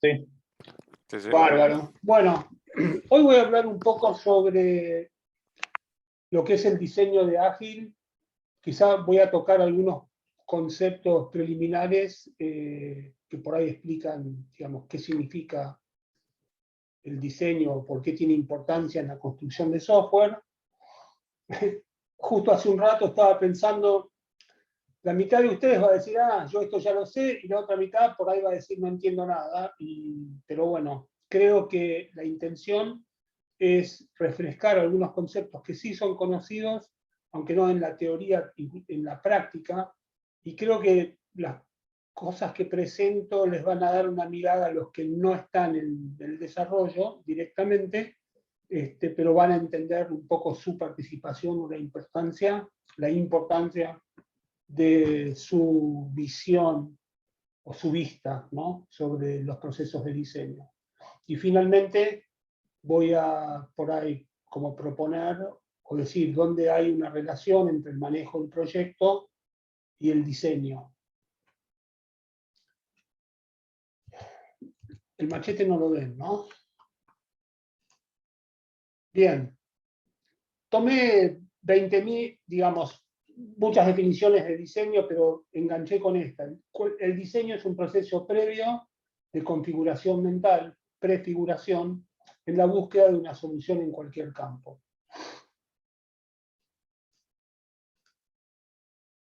Sí. Sí, sí. Bárbaro. Bueno, hoy voy a hablar un poco sobre lo que es el diseño de Ágil. Quizá voy a tocar algunos conceptos preliminares que por ahí explican, digamos, qué significa el diseño, por qué tiene importancia en la construcción de software. Justo hace un rato estaba pensando, la mitad de ustedes va a decir, yo esto ya lo sé, y la otra mitad por ahí va a decir, no entiendo nada. Pero bueno, creo que la intención es refrescar algunos conceptos que sí son conocidos, aunque no en la teoría y en la práctica, y creo que las cosas que presento les van a dar una mirada a los que no están en el desarrollo directamente, pero van a entender un poco su participación o la importancia de su visión o su vista, ¿no?, sobre los procesos de diseño. Y finalmente voy a por ahí como proponer o decir dónde hay una relación entre el manejo del proyecto y el diseño. El machete no lo ven, ¿no? Bien. Tomé 20.000, digamos, muchas definiciones de diseño, pero enganché con esta. El diseño es un proceso previo de configuración mental, prefiguración, en la búsqueda de una solución en cualquier campo.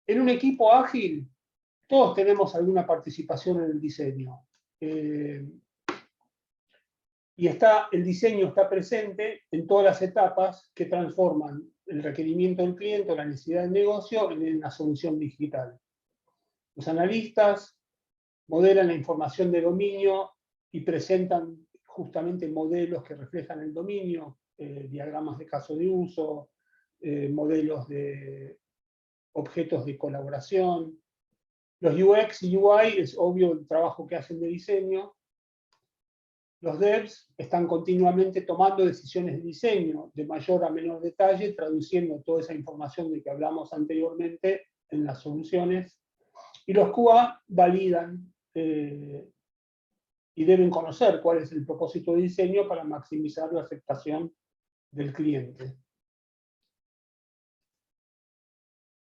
En un equipo ágil, todos tenemos alguna participación en el diseño. Y el diseño está presente en todas las etapas que transforman el requerimiento del cliente o la necesidad del negocio en una solución digital. Los analistas modelan la información de dominio y presentan justamente modelos que reflejan el dominio, diagramas de caso de uso, modelos de objetos de colaboración. Los UX y UI es obvio el trabajo que hacen de diseño. Los devs están continuamente tomando decisiones de diseño, de mayor a menor detalle, traduciendo toda esa información de que hablamos anteriormente en las soluciones. Y los QA validan y deben conocer cuál es el propósito de diseño para maximizar la aceptación del cliente.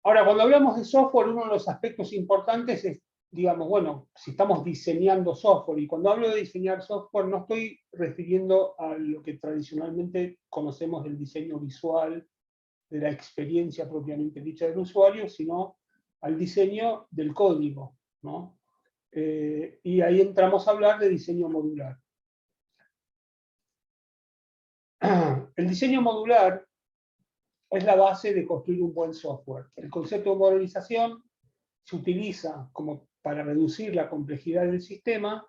Ahora, cuando hablamos de software, uno de los aspectos importantes es, digamos, bueno, si estamos diseñando software, y cuando hablo de diseñar software no estoy refiriendo a lo que tradicionalmente conocemos del diseño visual, de la experiencia propiamente dicha del usuario, sino al diseño del código, ¿no? Y ahí entramos a hablar de diseño modular. El diseño modular es la base de construir un buen software. El concepto de modularización se utiliza como para reducir la complejidad del sistema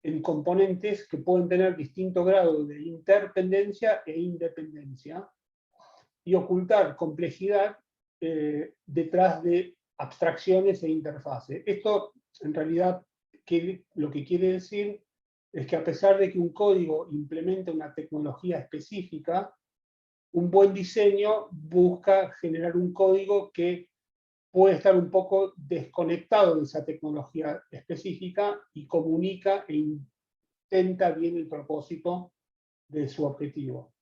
en componentes que pueden tener distinto grado de interdependencia e independencia y ocultar complejidad detrás de abstracciones e interfaces. Esto, en realidad, lo que quiere decir es que a pesar de que un código implementa una tecnología específica, un buen diseño busca generar un código que puede estar un poco desconectado de esa tecnología específica y comunica e intenta bien el propósito de su objetivo.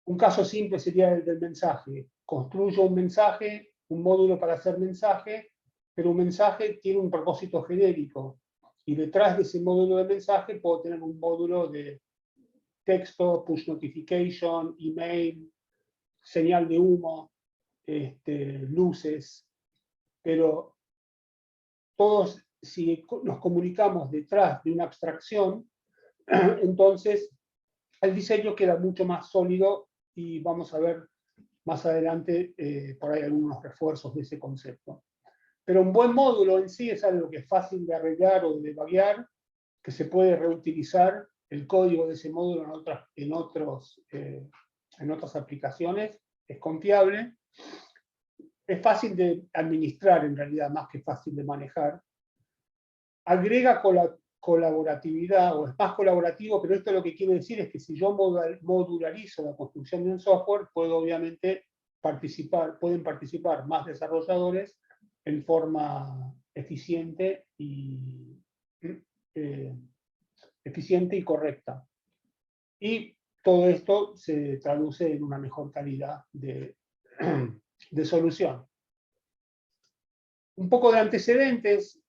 Un caso simple sería el del mensaje. Construyo un mensaje, un módulo para hacer mensaje, pero un mensaje tiene un propósito genérico. Y detrás de ese módulo de mensaje puedo tener un módulo de texto, push notification, email, señal de humo, luces. Pero todos, si nos comunicamos detrás de una abstracción, entonces el diseño queda mucho más sólido y vamos a ver más adelante por ahí algunos refuerzos de ese concepto. Pero un buen módulo en sí es algo que es fácil de arreglar o de debuguear, que se puede reutilizar el código de ese módulo en otras aplicaciones, es confiable, es fácil de administrar en realidad, más que fácil de manejar, agrega colaboratividad, o es más colaborativo, pero esto lo que quiere decir es que si yo modularizo la construcción de un software, puedo obviamente pueden participar más desarrolladores en forma eficiente y eficiente y correcta. Y todo esto se traduce en una mejor calidad de solución. Un poco de antecedentes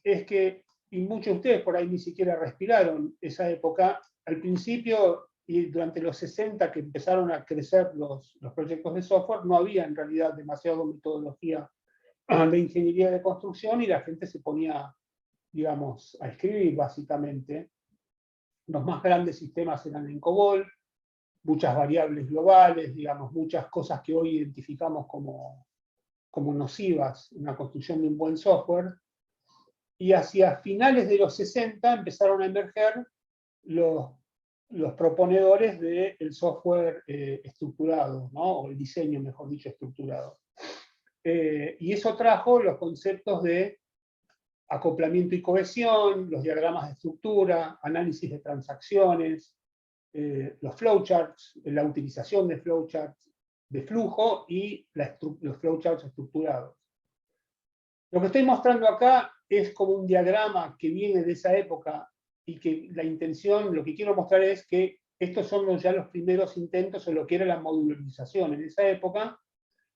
es que, y muchos de ustedes por ahí ni siquiera respiraron esa época, al principio y durante los 60 que empezaron a crecer los proyectos de software, no había en realidad demasiada metodología de ingeniería de construcción y la gente se ponía, digamos, a escribir básicamente. Los más grandes sistemas eran en COBOL, muchas variables globales, digamos, muchas cosas que hoy identificamos como nocivas en la construcción de un buen software. Y hacia finales de los 60 empezaron a emerger los proponedores del software estructurado, ¿no? O el diseño, mejor dicho, estructurado. Y eso trajo los conceptos de acoplamiento y cohesión, los diagramas de estructura, análisis de transacciones, los flowcharts, la utilización de flowcharts de flujo y los flowcharts estructurados. Lo que estoy mostrando acá es como un diagrama que viene de esa época y que la intención, lo que quiero mostrar es que estos son ya los primeros intentos o lo que era la modularización en esa época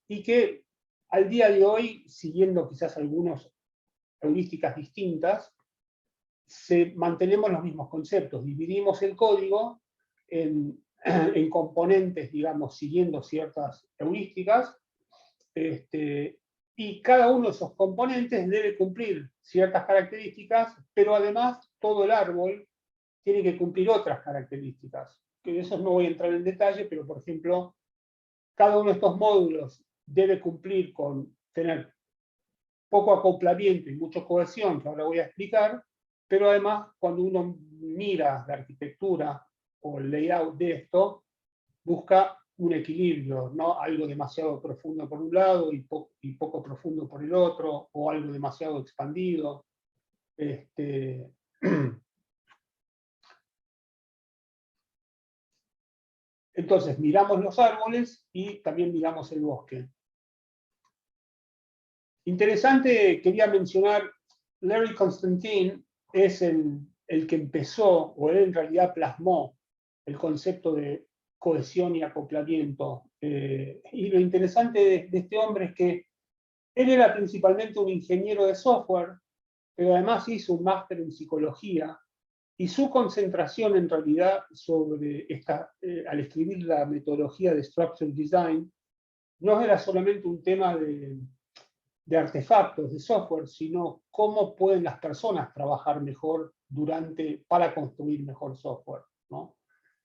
y que al día de hoy, siguiendo quizás algunas heurísticas distintas, mantenemos los mismos conceptos. Dividimos el código en componentes, digamos, siguiendo ciertas heurísticas, y cada uno de esos componentes debe cumplir ciertas características, pero además todo el árbol tiene que cumplir otras características. Que de esos no voy a entrar en detalle, pero por ejemplo, cada uno de estos módulos debe cumplir con tener poco acoplamiento y mucha cohesión, que ahora voy a explicar, pero además cuando uno mira la arquitectura o el layout de esto, busca un equilibrio, no algo demasiado profundo por un lado y poco profundo por el otro, o algo demasiado expandido. Entonces, miramos los árboles y también miramos el bosque. Interesante, quería mencionar, Larry Constantine es el que empezó, o él en realidad plasmó, el concepto de cohesión y acoplamiento. Y lo interesante de este hombre es que él era principalmente un ingeniero de software, pero además hizo un máster en psicología, y su concentración en realidad sobre al escribir la metodología de Structured Design, no era solamente un tema de artefactos, de software, sino cómo pueden las personas trabajar mejor para construir mejor software, ¿no?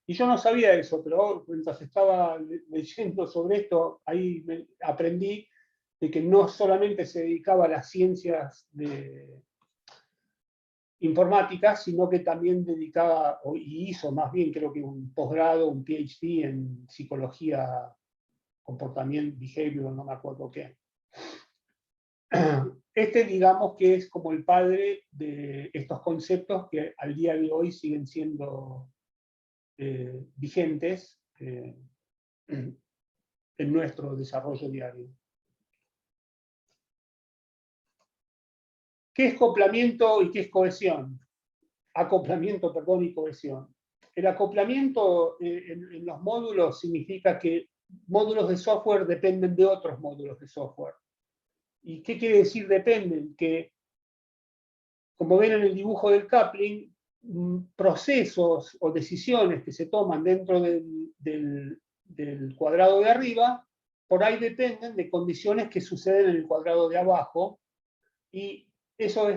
Y yo no sabía eso, pero mientras estaba leyendo sobre esto, ahí aprendí de que no solamente se dedicaba a las ciencias informáticas, sino que también dedicaba, y hizo más bien creo que un posgrado, un PhD en psicología, comportamiento, behavior, no me acuerdo qué. Digamos que es como el padre de estos conceptos que al día de hoy siguen siendo vigentes en nuestro desarrollo diario. ¿Qué es acoplamiento y qué es cohesión? Acoplamiento, perdón, y cohesión. El acoplamiento en los módulos significa que módulos de software dependen de otros módulos de software. ¿Y qué quiere decir dependen? Que, como ven en el dibujo del coupling, procesos o decisiones que se toman dentro del cuadrado de arriba, por ahí dependen de condiciones que suceden en el cuadrado de abajo, y eso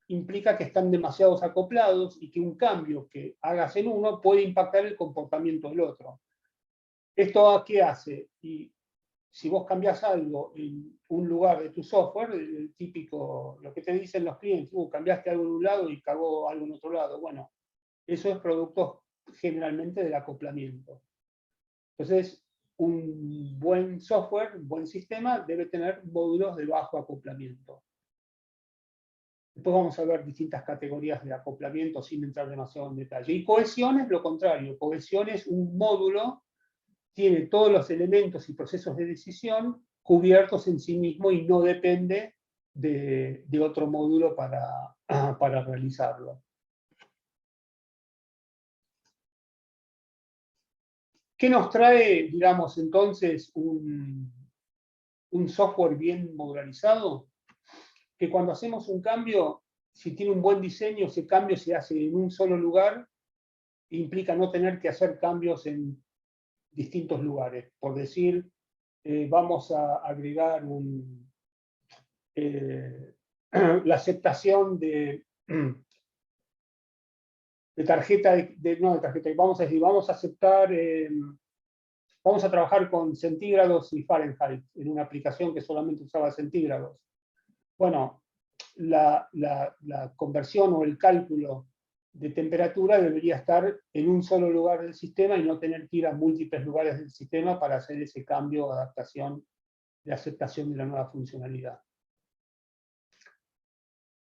implica que están demasiados acoplados y que un cambio que hagas en uno puede impactar el comportamiento del otro. ¿Esto qué hace? Y si vos cambiás algo en un lugar de tu software, el típico, lo que te dicen los clientes, cambiaste algo en un lado y cagó algo en otro lado. Bueno, eso es producto generalmente del acoplamiento. Entonces, un buen software, un buen sistema, debe tener módulos de bajo acoplamiento. Después vamos a ver distintas categorías de acoplamiento sin entrar demasiado en detalle. Y cohesión es lo contrario. Cohesión es un módulo, tiene todos los elementos y procesos de decisión cubiertos en sí mismo y no depende de otro módulo para realizarlo. ¿Qué nos trae, digamos, entonces un software bien modularizado? Que cuando hacemos un cambio, si tiene un buen diseño, ese cambio se hace en un solo lugar, implica no tener que hacer cambios en distintos lugares. Por decir, vamos a agregar la aceptación de tarjeta, no de tarjeta, vamos a decir, vamos a aceptar, vamos a trabajar con centígrados y Fahrenheit en una aplicación que solamente usaba centígrados. Bueno, la conversión o el cálculo de temperatura debería estar en un solo lugar del sistema y no tener que ir a múltiples lugares del sistema para hacer ese cambio o adaptación de aceptación de la nueva funcionalidad.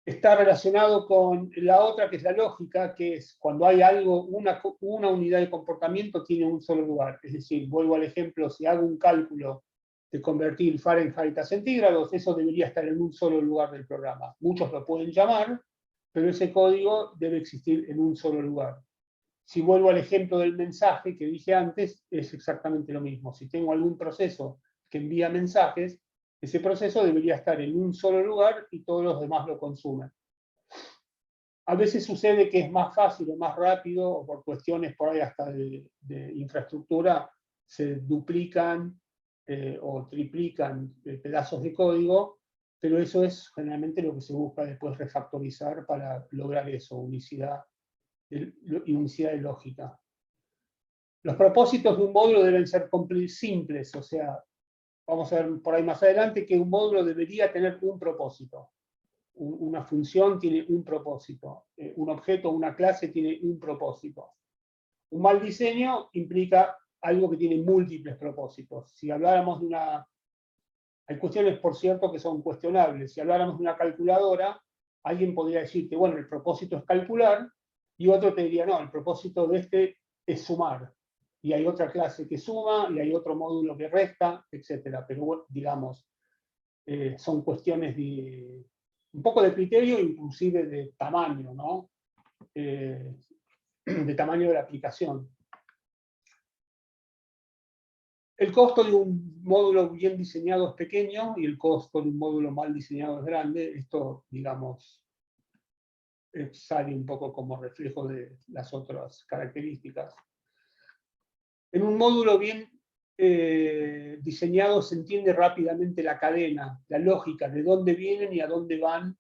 Está relacionado con la otra, que es la lógica, que es cuando hay algo, una unidad de comportamiento tiene un solo lugar. Es decir, vuelvo al ejemplo, si hago un cálculo de convertir Fahrenheit a centígrados, eso debería estar en un solo lugar del programa. Muchos lo pueden llamar, pero ese código debe existir en un solo lugar. Si vuelvo al ejemplo del mensaje que dije antes, es exactamente lo mismo. Si tengo algún proceso que envía mensajes, ese proceso debería estar en un solo lugar y todos los demás lo consumen. A veces sucede que es más fácil o más rápido, o por cuestiones por ahí hasta de infraestructura, se duplican o triplican pedazos de código, pero eso es generalmente lo que se busca después refactorizar para lograr eso, unicidad y unicidad de lógica. Los propósitos de un módulo deben ser simples, o sea, vamos a ver por ahí más adelante que un módulo debería tener un propósito. Una función tiene un propósito. Un objeto, una clase tiene un propósito. Un mal diseño implica algo que tiene múltiples propósitos. Si habláramos de una... Hay cuestiones, por cierto, que son cuestionables. Si habláramos de una calculadora, alguien podría decir que, bueno, el propósito es calcular, y otro te diría, no, el propósito de este es sumar. Y hay otra clase que suma, y hay otro módulo que resta, etc. Pero, digamos, son cuestiones de un poco de criterio, inclusive de tamaño, ¿no? De tamaño de la aplicación. El costo de un módulo bien diseñado es pequeño y el costo de un módulo mal diseñado es grande. Esto, digamos, sale un poco como reflejo de las otras características. En un módulo bien diseñado se entiende rápidamente la cadena, la lógica, de dónde vienen y a dónde van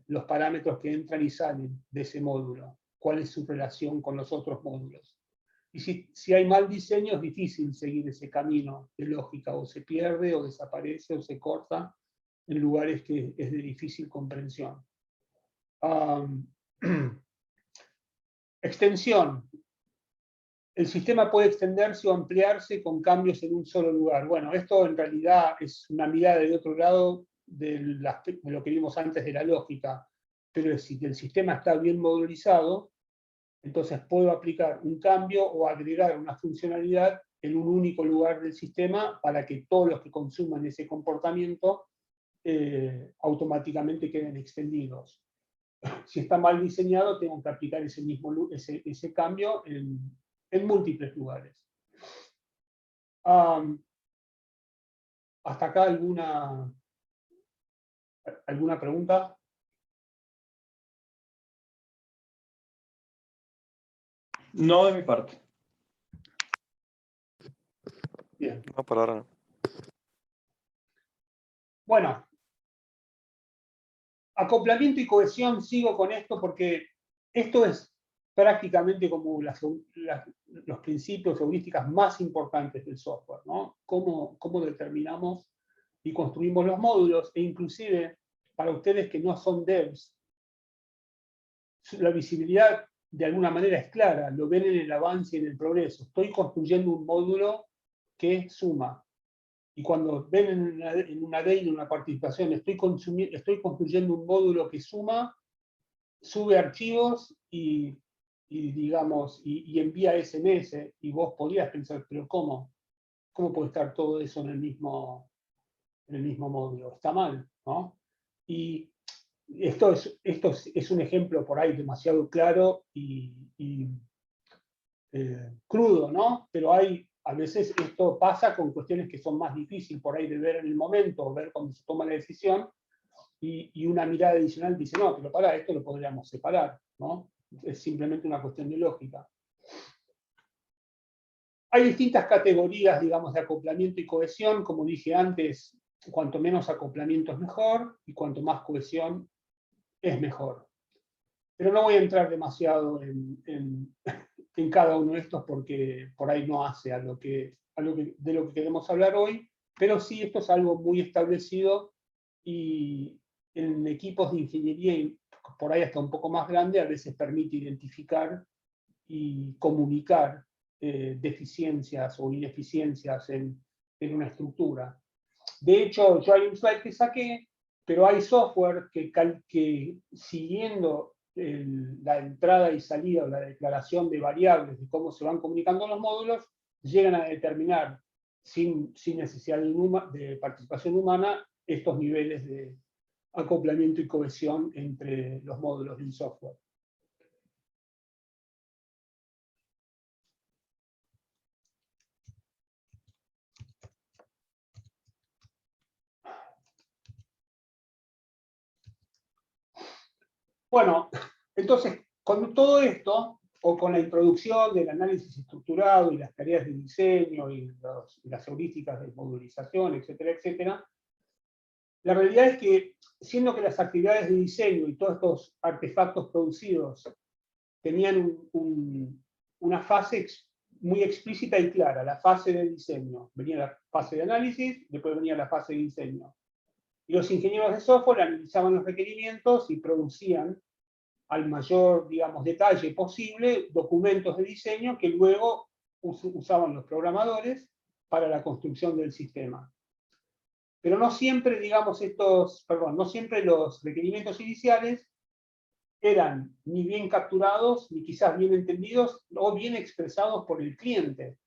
los parámetros que entran y salen de ese módulo, cuál es su relación con los otros módulos. Y si hay mal diseño es difícil seguir ese camino de lógica, o se pierde, o desaparece, o se corta en lugares que es de difícil comprensión. Extensión. El sistema puede extenderse o ampliarse con cambios en un solo lugar. Bueno, esto en realidad es una mirada de otro lado de lo que vimos antes de la lógica, pero si el sistema está bien modularizado, entonces puedo aplicar un cambio o agregar una funcionalidad en un único lugar del sistema para que todos los que consuman ese comportamiento automáticamente queden extendidos. Si está mal diseñado, tengo que aplicar ese cambio en múltiples lugares. ¿Hasta acá alguna pregunta? No de mi parte. Bien. No, por ahora no. Bueno, acoplamiento y cohesión, sigo con esto porque esto es prácticamente como los principios heurísticas más importantes del software, ¿no? Cómo determinamos y construimos los módulos, e inclusive para ustedes que no son devs, la visibilidad de alguna manera es clara, lo ven en el avance y en el progreso. Estoy construyendo un módulo que suma. Y cuando ven en una daily, en una participación, estoy construyendo un módulo que suma, sube archivos y digamos, y envía SMS, y vos podrías pensar, pero ¿cómo puede estar todo eso en el mismo módulo? Está mal, ¿no? Y esto es un ejemplo por ahí demasiado claro y crudo, ¿no? Pero a veces esto pasa con cuestiones que son más difíciles por ahí de ver en el momento, o ver cuando se toma la decisión, y una mirada adicional dice, no, pero para esto lo podríamos separar, ¿no? Es simplemente una cuestión de lógica. Hay distintas categorías, digamos, de acoplamiento y cohesión. Como dije antes, cuanto menos acoplamiento es mejor, y cuanto más cohesión es mejor. Pero no voy a entrar demasiado en cada uno de estos, porque por ahí no hace de lo que queremos hablar hoy, pero sí esto es algo muy establecido, y en equipos de ingeniería, por ahí hasta un poco más grande, a veces permite identificar y comunicar deficiencias o ineficiencias en una estructura. De hecho, yo hay un slide que saqué, pero hay software que siguiendo la entrada y salida o la declaración de variables de cómo se van comunicando los módulos, llegan a determinar, sin necesidad de participación humana, estos niveles de acoplamiento y cohesión entre los módulos del software. Bueno, entonces, con todo esto, o con la introducción del análisis estructurado y las tareas de diseño y las heurísticas de modulización, etcétera, etcétera, la realidad es que, siendo que las actividades de diseño y todos estos artefactos producidos tenían una fase muy explícita y clara, la fase de diseño, venía la fase de análisis, después venía la fase de diseño. Y los ingenieros de software analizaban los requerimientos y producían al mayor, digamos, detalle posible documentos de diseño que luego usaban los programadores para la construcción del sistema. Pero no siempre, digamos, no siempre los requerimientos iniciales eran ni bien capturados, ni quizás bien entendidos, o bien expresados por el cliente.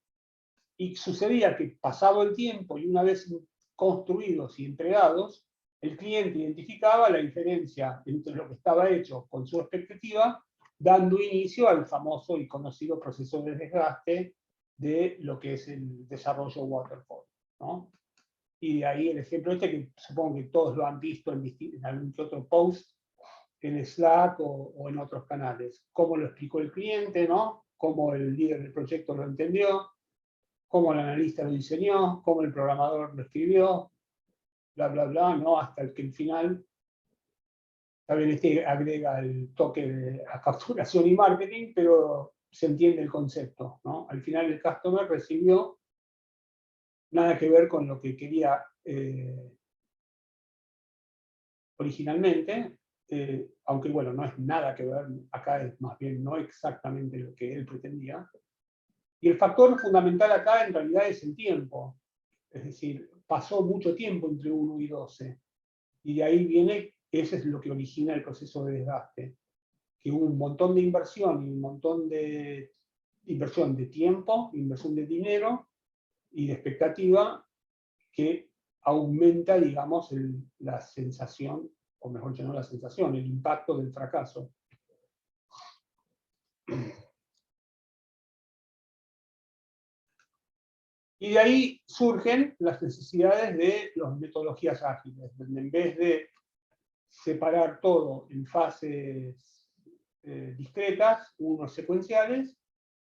Y sucedía que, pasado el tiempo y una vez construidos y entregados, el cliente identificaba la diferencia entre lo que estaba hecho con su expectativa, dando inicio al famoso y conocido proceso de desgaste de lo que es el desarrollo waterfall, ¿no? Y de ahí el ejemplo que supongo que todos lo han visto en algún que otro post en Slack o en otros canales. Cómo lo explicó el cliente, ¿no? Cómo el líder del proyecto lo entendió, cómo el analista lo diseñó, cómo el programador lo escribió, bla, bla, bla, ¿no? Hasta el que al final, también agrega el toque de facturación y marketing, pero se entiende el concepto, ¿no? Al final el customer recibió nada que ver con lo que quería originalmente, aunque bueno, no es nada que ver, acá es más bien no exactamente lo que él pretendía. Y el factor fundamental acá en realidad es el tiempo. Es decir, pasó mucho tiempo entre 1 y 12. Y de ahí viene, ese es lo que origina el proceso de desgaste. Que hubo un montón de inversión y un montón de inversión de tiempo, inversión de dinero y de expectativa que aumenta, digamos, la sensación, o mejor dicho, no la sensación, el impacto del fracaso. Y de ahí surgen las necesidades de las metodologías ágiles, donde en vez de separar todo en fases discretas, unos secuenciales,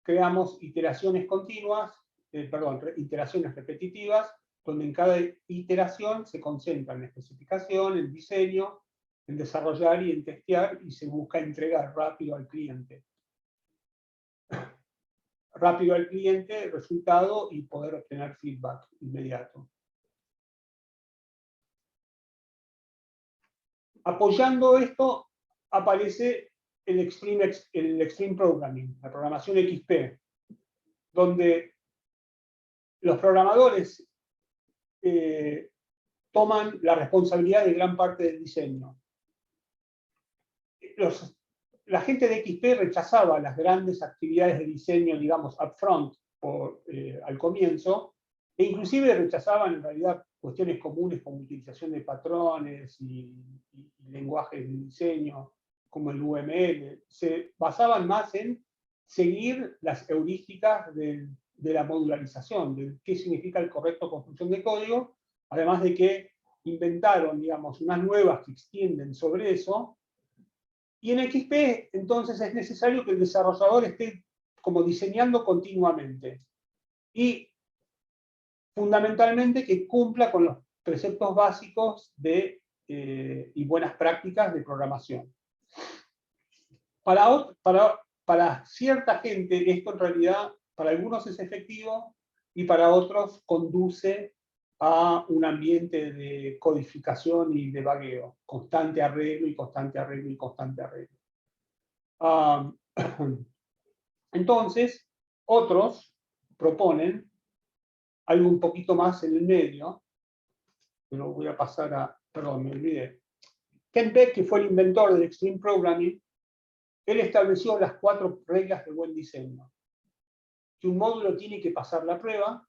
creamos iteraciones continuas, iteraciones repetitivas, donde en cada iteración se concentra en la especificación, el diseño, en desarrollar y en testear, y se busca entregar rápido al cliente. Rápido al cliente el resultado y poder obtener feedback inmediato. Apoyando esto aparece el Extreme Programming, la programación XP, donde los programadores toman la responsabilidad de gran parte del diseño. La gente de XP rechazaba las grandes actividades de diseño, digamos, upfront, al comienzo, e inclusive rechazaban en realidad cuestiones comunes como utilización de patrones y lenguajes de diseño, como el UML. Se basaban más en seguir las heurísticas de la modularización, de qué significa el correcto construcción de código, además de que inventaron, digamos, unas nuevas que extienden sobre eso. Y en XP, entonces, es necesario que el desarrollador esté como diseñando continuamente. Y fundamentalmente que cumpla con los preceptos básicos y buenas prácticas de programación. Para cierta gente esto en realidad, para algunos es efectivo y para otros conduce a un ambiente de codificación y de vagueo, constante arreglo y constante arreglo y constante arreglo. Entonces, otros proponen algo un poquito más en el medio, pero voy a pasar a, perdón, me olvidé. Ken Beck, que fue el inventor del Extreme Programming, él estableció las 4 reglas de buen diseño. Que un módulo tiene que pasar la prueba,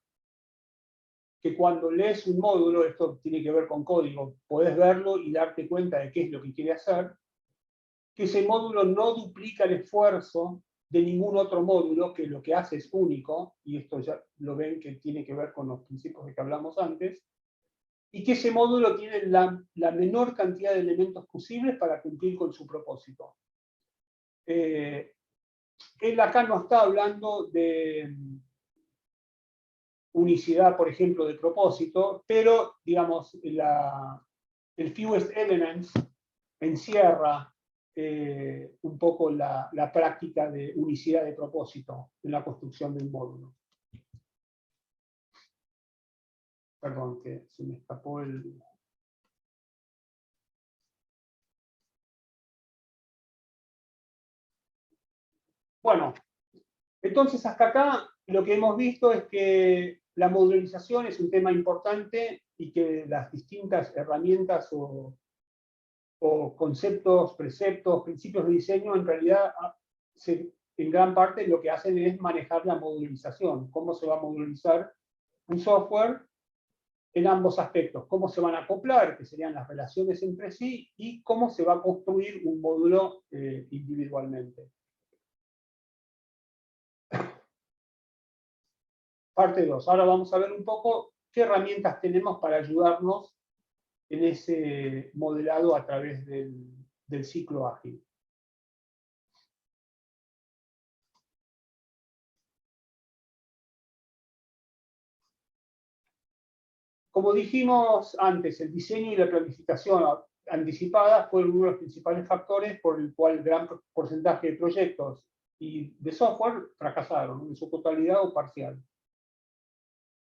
que cuando lees un módulo, esto tiene que ver con código, podés verlo y darte cuenta de qué es lo que quiere hacer, que ese módulo no duplica el esfuerzo de ningún otro módulo, que lo que hace es único, y esto ya lo ven que tiene que ver con los principios de que hablamos antes, y que ese módulo tiene la menor cantidad de elementos posibles para cumplir con su propósito. Él acá no está hablando de unicidad, por ejemplo, de propósito, pero, digamos, el fewest elements encierra un poco la práctica de unicidad de propósito en la construcción del módulo. Perdón, que se me escapó el... Bueno, entonces hasta acá lo que hemos visto es que la modularización es un tema importante y que las distintas herramientas o conceptos, preceptos, principios de diseño, en realidad en gran parte lo que hacen es manejar la modularización, cómo se va a modularizar un software en ambos aspectos, cómo se van a acoplar, que serían las relaciones entre sí, y cómo se va a construir un módulo individualmente. Parte 2. Ahora vamos a ver un poco qué herramientas tenemos para ayudarnos en ese modelado a través del ciclo ágil. Como dijimos antes, el diseño y la planificación anticipada fueron uno de los principales factores por el cual el gran porcentaje de proyectos y de software fracasaron, en su totalidad o parcial.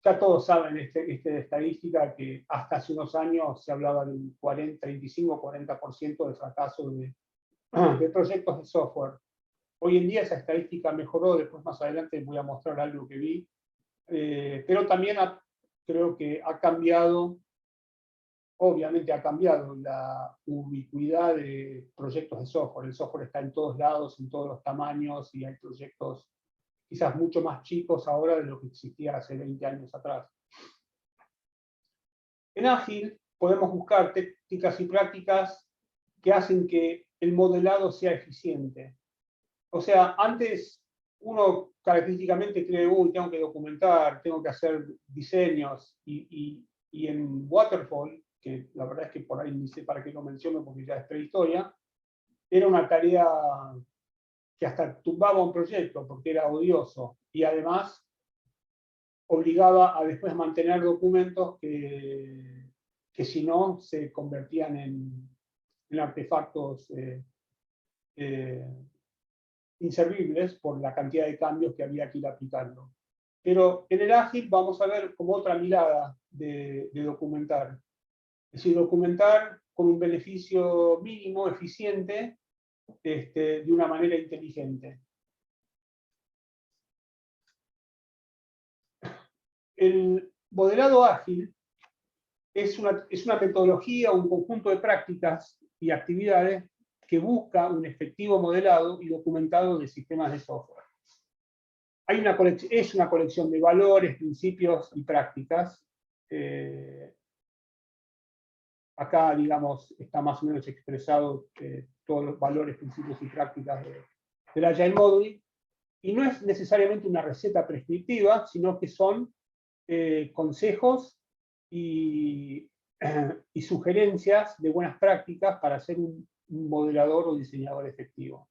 Ya todos saben de estadística que hasta hace unos años se hablaba de un 35-40% de fracaso de proyectos de software. Hoy en día esa estadística mejoró, después más adelante voy a mostrar algo que vi, pero también creo que ha cambiado, obviamente ha cambiado la ubicuidad de proyectos de software. El software está en todos lados, en todos los tamaños, y hay proyectos quizás mucho más chicos ahora de lo que existía hace 20 años atrás. En Ágil podemos buscar técnicas y prácticas que hacen que el modelado sea eficiente. O sea, antes uno característicamente cree, tengo que documentar, tengo que hacer diseños, y en Waterfall, que la verdad es que por ahí ni sé para qué lo menciono porque ya es prehistoria, era una tarea que hasta tumbaba un proyecto porque era odioso, y además obligaba a después mantener documentos que si no se convertían en artefactos inservibles por la cantidad de cambios que había que ir aplicando. Pero en el ágil vamos a ver como otra mirada de documentar. Es decir, documentar con un beneficio mínimo, eficiente, de una manera inteligente. El modelado ágil es una metodología, un conjunto de prácticas y actividades que busca un efectivo modelado y documentado de sistemas de software. Es una colección de valores, principios y prácticas. Acá, digamos, está más o menos expresado todos los valores, principios y prácticas del Agile Modeling. Y no es necesariamente una receta prescriptiva, sino que son consejos y sugerencias de buenas prácticas para ser un modelador o diseñador efectivo.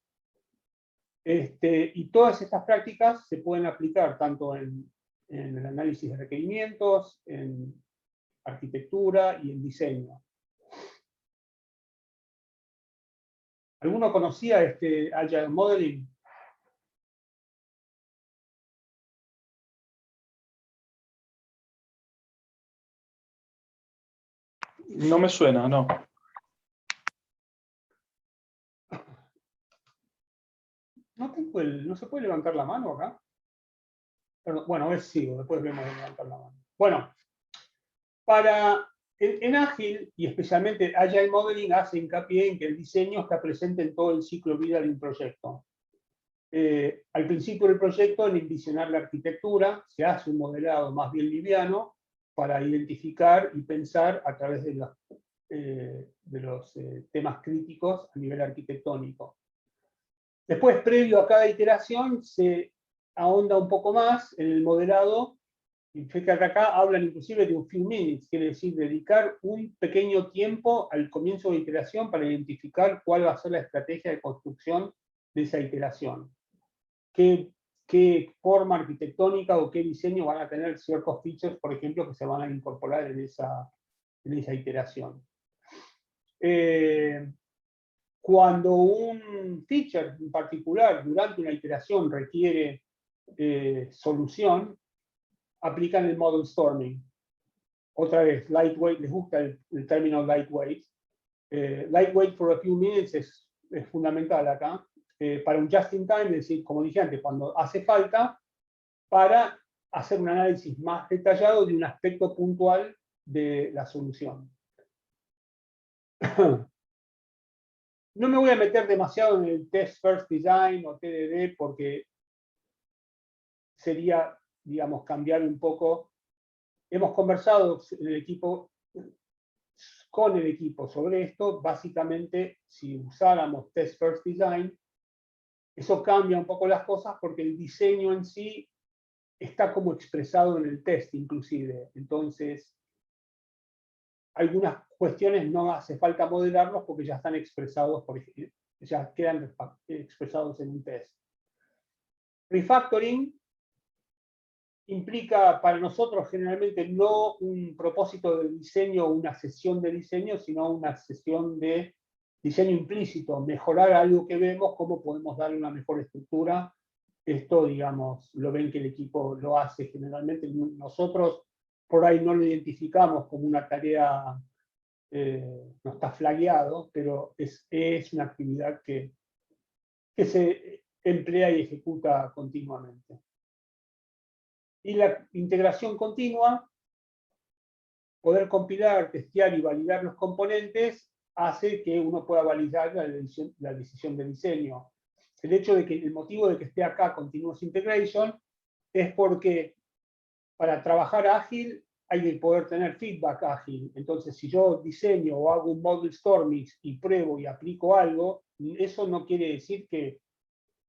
Y todas estas prácticas se pueden aplicar tanto en el análisis de requerimientos, en arquitectura y en diseño. ¿Alguno conocía este Agile Modeling? No me suena, no. ¿No se puede levantar la mano acá? Pero, bueno, a ver si sigo, después vemos de levantar la mano. Bueno, en Ágil, y especialmente Agile Modeling, hace hincapié en que el diseño está presente en todo el ciclo de vida de un proyecto. Al principio del proyecto, en envisionar la arquitectura, se hace un modelado más bien liviano para identificar y pensar a través de los temas críticos a nivel arquitectónico. Después, previo a cada iteración, se ahonda un poco más en el modelado. Y fíjate que acá hablan inclusive de un few minutes, quiere decir dedicar un pequeño tiempo al comienzo de iteración para identificar cuál va a ser la estrategia de construcción de esa iteración. Qué forma arquitectónica o qué diseño van a tener ciertos features, por ejemplo, que se van a incorporar en esa iteración. Cuando un feature en particular durante una iteración requiere solución, aplican el model storming. Otra vez, lightweight, les gusta el término lightweight. Lightweight for a few minutes es fundamental acá. Para un just-in-time, es decir, como dije antes, cuando hace falta, para hacer un análisis más detallado de un aspecto puntual de la solución. No me voy a meter demasiado en el Test First Design o TDD porque sería, digamos, cambiar un poco. Hemos conversado con el equipo sobre esto. Básicamente, si usáramos Test First Design, eso cambia un poco las cosas porque el diseño en sí está como expresado en el test inclusive. Entonces, algunas cuestiones no hace falta modelarlos porque ya están expresados, ya quedan expresados en un test. Refactoring implica para nosotros generalmente no un propósito de diseño o una sesión de diseño, sino una sesión de diseño implícito, mejorar algo que vemos, cómo podemos darle una mejor estructura. Esto, digamos, lo ven que el equipo lo hace generalmente. Nosotros por ahí no lo identificamos como una tarea, no está flagueado, pero es una actividad que se emplea y ejecuta continuamente. Y la integración continua, poder compilar, testear y validar los componentes, hace que uno pueda validar la decisión de diseño. El hecho de que el motivo de que esté acá Continuous Integration es porque para trabajar ágil hay que poder tener feedback ágil. Entonces, si yo diseño o hago un model storming y pruebo y aplico algo, eso no quiere decir que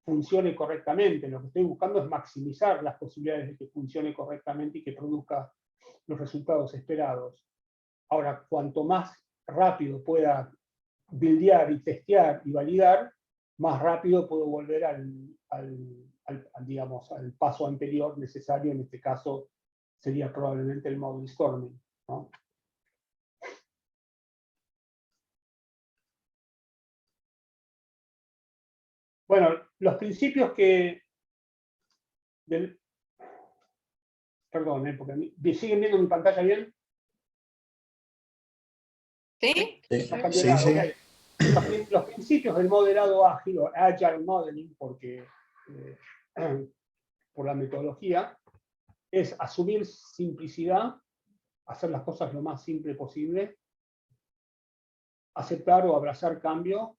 funcione correctamente. Lo que estoy buscando es maximizar las posibilidades de que funcione correctamente y que produzca los resultados esperados. Ahora, cuanto más rápido pueda buildear y testear y validar, más rápido puedo volver digamos, al paso anterior necesario. En este caso sería probablemente el model storming, ¿no? Bueno, los principios perdón, porque ¿siguen viendo mi pantalla bien? ¿Sí? Sí. Okay. Los principios del modelado ágil o Agile Modeling, porque por la metodología, es asumir simplicidad, hacer las cosas lo más simple posible, aceptar o abrazar cambio,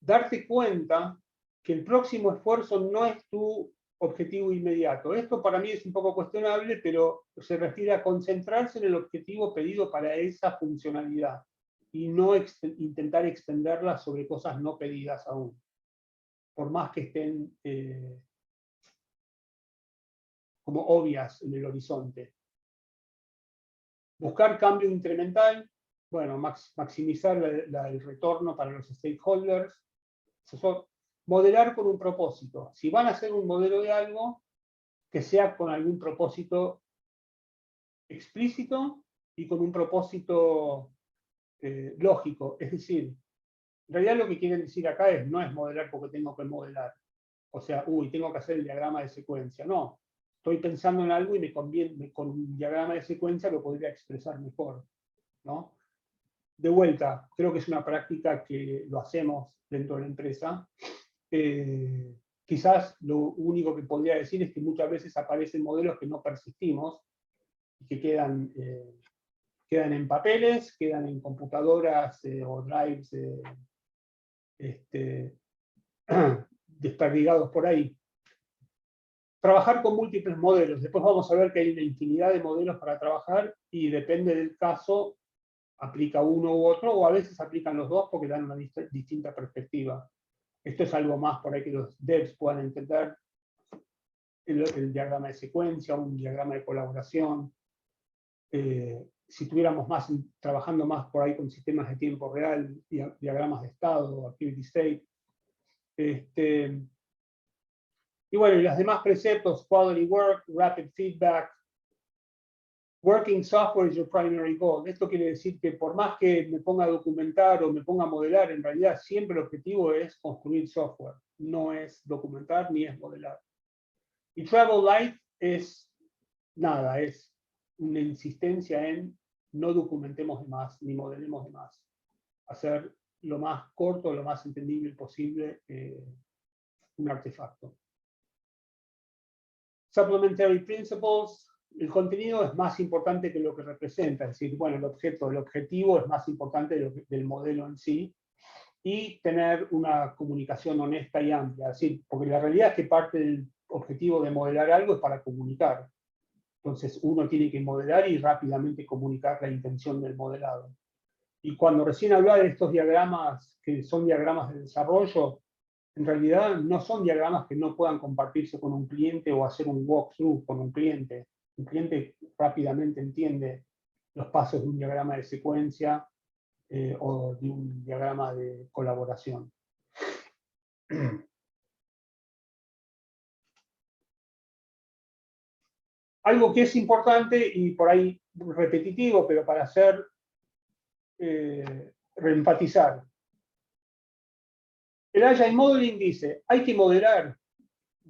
darte cuenta que el próximo esfuerzo no es tu objetivo inmediato. Esto para mí es un poco cuestionable, pero se refiere a concentrarse en el objetivo pedido para esa funcionalidad y no intentar extenderla sobre cosas no pedidas aún. por más que estén como obvias en el horizonte. Buscar cambio incremental, bueno, maximizar el retorno para los stakeholders. Modelar con un propósito. Si van a hacer un modelo de algo, que sea con algún propósito explícito y con un propósito lógico. Es decir, en realidad lo que quieren decir acá no es modelar porque tengo que modelar. O sea, tengo que hacer el diagrama de secuencia. No, estoy pensando en algo y me conviene, con un diagrama de secuencia lo podría expresar mejor, ¿no? De vuelta, creo que es una práctica que lo hacemos dentro de la empresa. Quizás lo único que podría decir es que muchas veces aparecen modelos que no persistimos y que quedan en papeles, quedan en computadoras o drives desperdigados por ahí. Trabajar con múltiples modelos. Después vamos a ver que hay una infinidad de modelos para trabajar y depende del caso, aplica uno u otro, o a veces aplican los dos porque dan una distinta perspectiva. Esto es algo más por ahí que los devs puedan entender. El diagrama de secuencia, un diagrama de colaboración. Si estuviéramos trabajando más por ahí con sistemas de tiempo real, diagramas de estado, activity state. Y bueno, y los demás preceptos, quality work, rapid feedback, working software is your primary goal. Esto quiere decir que por más que me ponga a documentar o me ponga a modelar, en realidad siempre el objetivo es construir software. No es documentar ni es modelar. Y travel light es nada, es una insistencia en no documentemos de más, ni modelemos de más. Hacer lo más corto, lo más entendible posible un artefacto. Supplementary principles. El contenido es más importante que lo que representa, es decir, bueno, el objetivo es más importante del modelo en sí, y tener una comunicación honesta y amplia, es decir, porque la realidad es que parte del objetivo de modelar algo es para comunicar. Entonces uno tiene que modelar y rápidamente comunicar la intención del modelado. Y cuando recién hablaba de estos diagramas, que son diagramas de desarrollo, en realidad no son diagramas que no puedan compartirse con un cliente o hacer un walkthrough con un cliente. Un cliente rápidamente entiende los pasos de un diagrama de secuencia o de un diagrama de colaboración. Algo que es importante y por ahí repetitivo, pero para hacer reenfatizar. El Agile Modeling dice, hay que modelar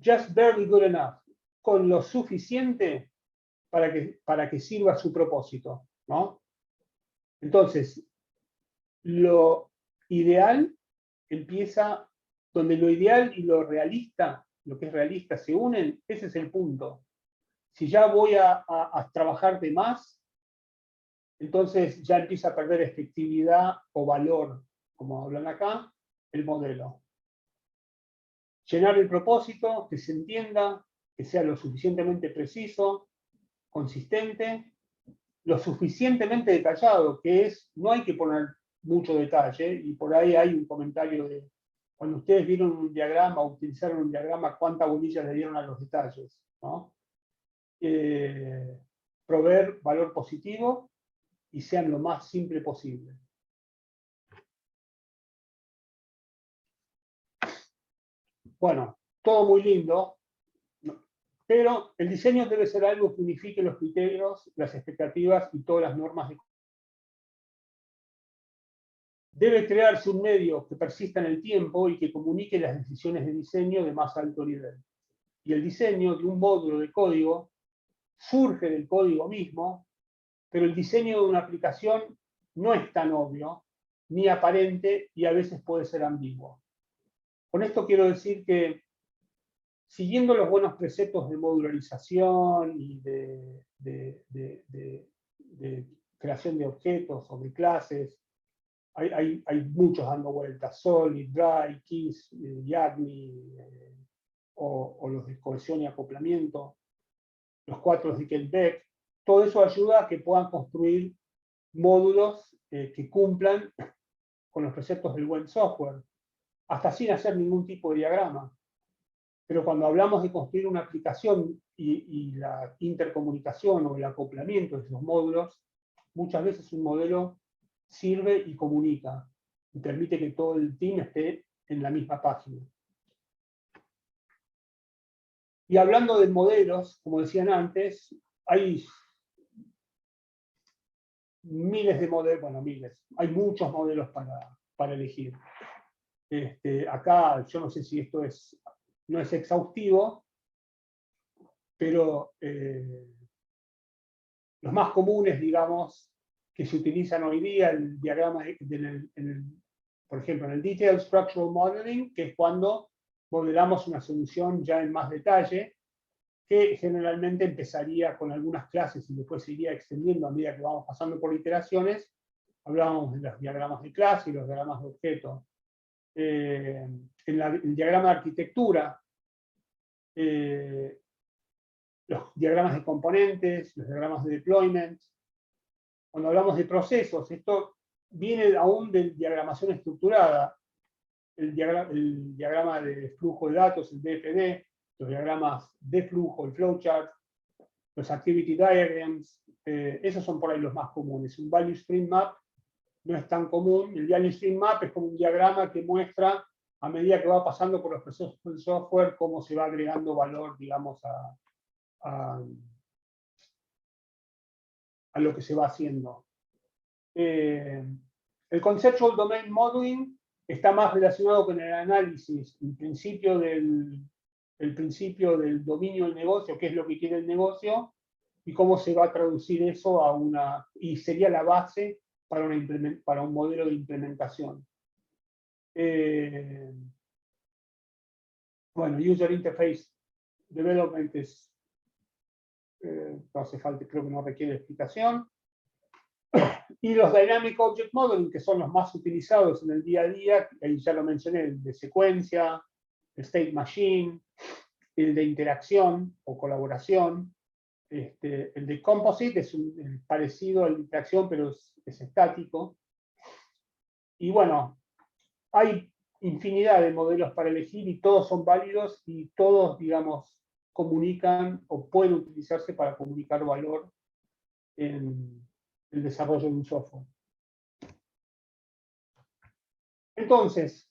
just barely good enough, con lo suficiente para que sirva su propósito, ¿no? Entonces, lo ideal empieza donde lo ideal y lo realista, lo que es realista, se unen, ese es el punto. Si ya voy a trabajar de más, entonces ya empieza a perder efectividad o valor, como hablan acá, el modelo. Llenar el propósito, que se entienda, que sea lo suficientemente preciso, consistente, lo suficientemente detallado, que es, no hay que poner mucho detalle, y por ahí hay un comentario de, cuando ustedes vieron un diagrama, o utilizaron un diagrama, cuántas bolillas le dieron a los detalles, ¿no? Proveer valor positivo y sean lo más simple posible. Bueno, todo muy lindo, pero el diseño debe ser algo que unifique los criterios, las expectativas y todas las normas de... Debe crearse un medio que persista en el tiempo y que comunique las decisiones de diseño de más alto nivel. Y el diseño de un módulo de código surge del código mismo, pero el diseño de una aplicación no es tan obvio, ni aparente, y a veces puede ser ambiguo. Con esto quiero decir que, siguiendo los buenos preceptos de modularización y de creación de objetos o de clases, hay muchos dando vueltas, Solid, Dry, Kiss, YAGMI, o los de cohesión y acoplamiento, los 4 de Kehlbeck. Todo eso ayuda a que puedan construir módulos que cumplan con los preceptos del buen software. hasta sin hacer ningún tipo de diagrama. Pero cuando hablamos de construir una aplicación y la intercomunicación o el acoplamiento de esos módulos, muchas veces un modelo sirve y comunica, y permite que todo el team esté en la misma página. Y hablando de modelos, como decían antes, hay miles de modelos, bueno, miles, hay muchos modelos para elegir. Acá, yo no sé si esto no es exhaustivo, pero los más comunes, digamos, que se utilizan hoy día, el diagrama, por ejemplo, en el Detailed Structural Modeling, que es cuando modelamos una solución ya en más detalle, que generalmente empezaría con algunas clases y después se iría extendiendo a medida que vamos pasando por iteraciones. Hablábamos de los diagramas de clase y los diagramas de objeto. En el diagrama de arquitectura, los diagramas de componentes, los diagramas de deployment. Cuando hablamos de procesos, esto viene aún de diagramación estructurada. El diagrama de flujo de datos, el DFD, los diagramas de flujo, el flowchart, los activity diagrams, esos son por ahí los más comunes. Un value stream map no es tan común. El value stream map es como un diagrama que muestra, a medida que va pasando por los procesos del software, cómo se va agregando valor, digamos, a lo que se va haciendo. El Conceptual Domain Modeling está más relacionado con el análisis, el principio del dominio del negocio, qué es lo que quiere el negocio, y cómo se va a traducir eso y sería la base para un modelo de implementación. Bueno, User Interface Development no hace falta, creo que no requiere explicación. Y los Dynamic Object Modeling, que son los más utilizados en el día a día, ahí ya lo mencioné, el de secuencia, el State Machine, el de interacción o colaboración, el de Composite es parecido al de interacción, pero es estático. Y bueno, hay infinidad de modelos para elegir y todos son válidos y todos, digamos, comunican o pueden utilizarse para comunicar valor en el desarrollo de un software. Entonces,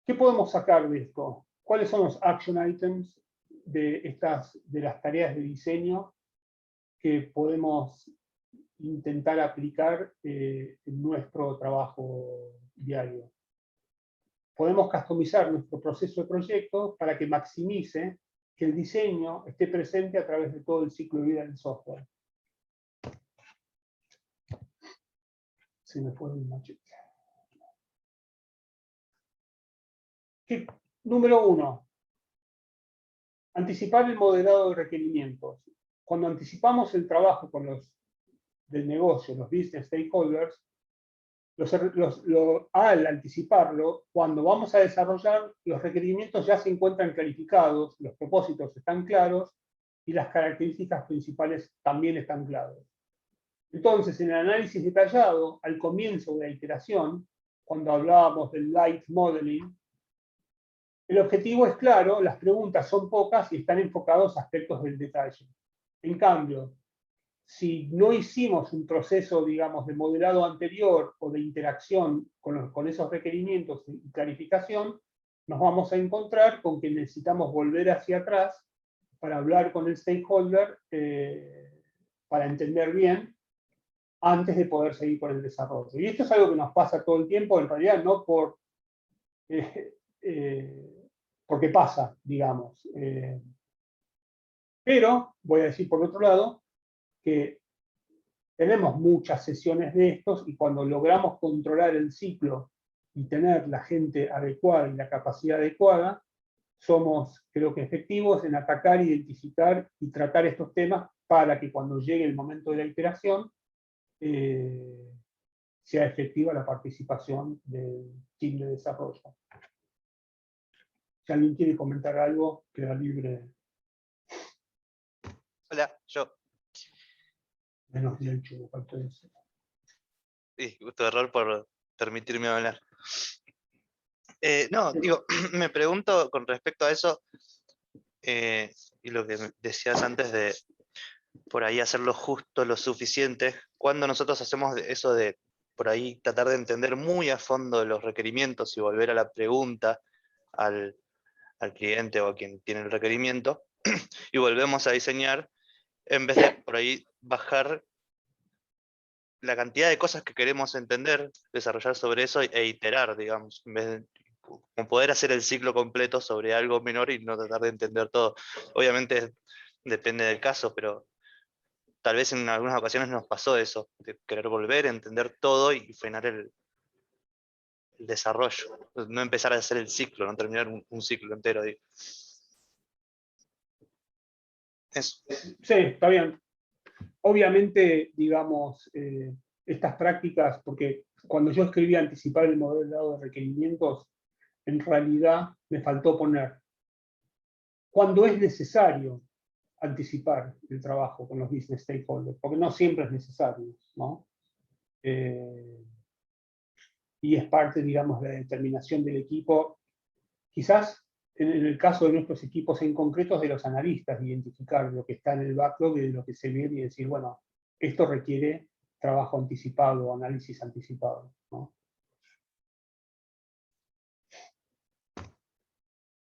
¿qué podemos sacar de esto? ¿Cuáles son los action items de las tareas de diseño que podemos intentar aplicar en nuestro trabajo diario? Podemos customizar nuestro proceso de proyecto para que maximice que el diseño esté presente a través de todo el ciclo de vida del software. Se me fue un machete. Número 1. Anticipar el modelado de requerimientos. Cuando anticipamos el trabajo del negocio, los business stakeholders, al anticiparlo, cuando vamos a desarrollar, los requerimientos ya se encuentran clarificados, los propósitos están claros y las características principales también están claras. Entonces, en el análisis detallado, al comienzo de la iteración, cuando hablábamos del light modeling, el objetivo es claro, las preguntas son pocas y están enfocados a aspectos del detalle. En cambio, si no hicimos un proceso, digamos, de modelado anterior o de interacción con esos requerimientos y clarificación, nos vamos a encontrar con que necesitamos volver hacia atrás para hablar con el stakeholder, para entender bien, antes de poder seguir con el desarrollo. Y esto es algo que nos pasa todo el tiempo, en realidad no porque pasa, digamos. Pero, voy a decir por otro lado, que tenemos muchas sesiones de estos y cuando logramos controlar el ciclo y tener la gente adecuada y la capacidad adecuada, somos, creo que, efectivos en atacar, identificar y tratar estos temas para que cuando llegue el momento de la iteración sea efectiva la participación del team de desarrollo. Si alguien quiere comentar algo, queda libre. Hola, yo. Menos de hecho, falta eso. Sí, gusto de error por permitirme hablar. No, digo, me pregunto con respecto a eso, y lo que decías antes de por ahí hacerlo justo, lo suficiente, cuando nosotros hacemos eso de por ahí tratar de entender muy a fondo los requerimientos y volver a la pregunta al cliente o a quien tiene el requerimiento, y volvemos a diseñar, en vez de por ahí bajar la cantidad de cosas que queremos entender, desarrollar sobre eso e iterar, digamos, en vez de como poder hacer el ciclo completo sobre algo menor y no tratar de entender todo. Obviamente depende del caso, pero tal vez en algunas ocasiones nos pasó eso, de querer volver a entender todo y frenar el desarrollo. No empezar a hacer el ciclo, no terminar un ciclo entero. Digo. Eso. Sí, está bien. Obviamente, digamos, estas prácticas, porque cuando yo escribí anticipar el modelo de requerimientos, en realidad me faltó poner cuando es necesario anticipar el trabajo con los business stakeholders, porque no siempre es necesario, ¿no? Y es parte, digamos, de la determinación del equipo, quizás en el caso de nuestros equipos en concreto, de los analistas, de identificar lo que está en el backlog y de lo que se viene y decir, bueno, esto requiere trabajo anticipado, análisis anticipado, ¿no?